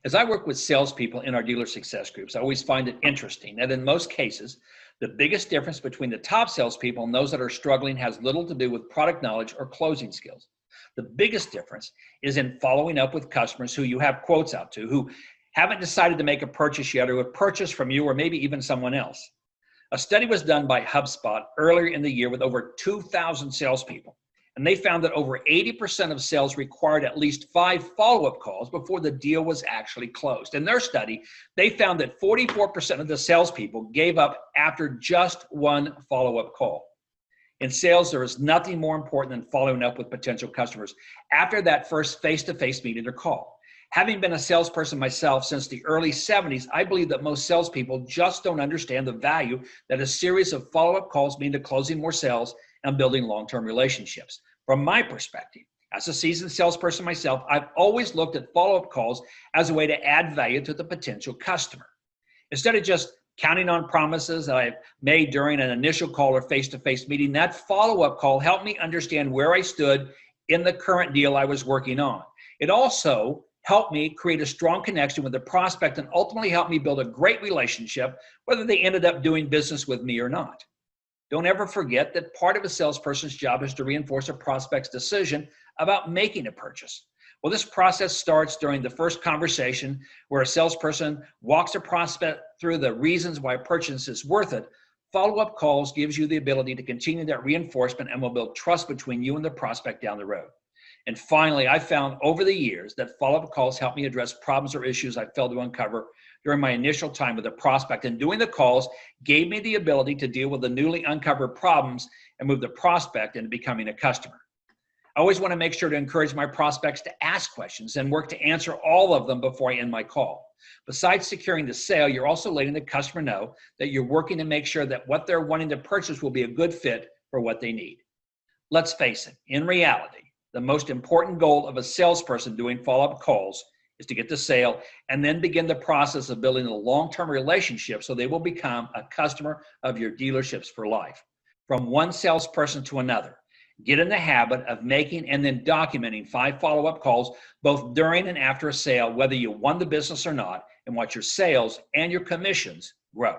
As I work with salespeople in our dealer success groups, I always find it interesting that in most cases, the biggest difference between the top salespeople and those that are struggling has little to do with product knowledge or closing skills. The biggest difference is in following up with customers who you have quotes out to, who haven't decided to make a purchase yet or have purchased from you or maybe even someone else. A study was done by HubSpot earlier in the year with over 2,000 salespeople. And they found that over 80% of sales required at least 5 follow-up calls before the deal was actually closed. In their study, they found that 44% of the salespeople gave up after just 1 follow-up call. In sales, there is nothing more important than following up with potential customers after that first face-to-face meeting or call. Having been a salesperson myself since the early 70s, I believe that most salespeople just don't understand the value that a series of follow-up calls mean to closing more sales and building long-term relationships. From my perspective, as a seasoned salesperson myself, I've always looked at follow-up calls as a way to add value to the potential customer. Instead of just counting on promises that I've made during an initial call or face-to-face meeting, that follow-up call helped me understand where I stood in the current deal I was working on. It also helped me create a strong connection with the prospect and ultimately helped me build a great relationship, whether they ended up doing business with me or not. Don't ever forget that part of a salesperson's job is to reinforce a prospect's decision about making a purchase. Well, this process starts during the first conversation where a salesperson walks a prospect through the reasons why a purchase is worth it. Follow-up calls gives you the ability to continue that reinforcement and will build trust between you and the prospect down the road. And finally, I found over the years that follow-up calls help me address problems or issues I failed to uncover during my initial time with a prospect. And doing the calls gave me the ability to deal with the newly uncovered problems and move the prospect into becoming a customer. I always want to make sure to encourage my prospects to ask questions and work to answer all of them before I end my call. Besides securing the sale, you're also letting the customer know that you're working to make sure that what they're wanting to purchase will be a good fit for what they need. Let's face it, in reality, the most important goal of a salesperson doing follow-up calls is to get the sale and then begin the process of building a long-term relationship so they will become a customer of your dealerships for life. From one salesperson to another, get in the habit of making and then documenting 5 follow-up calls both during and after a sale, whether you won the business or not, and watch your sales and your commissions grow.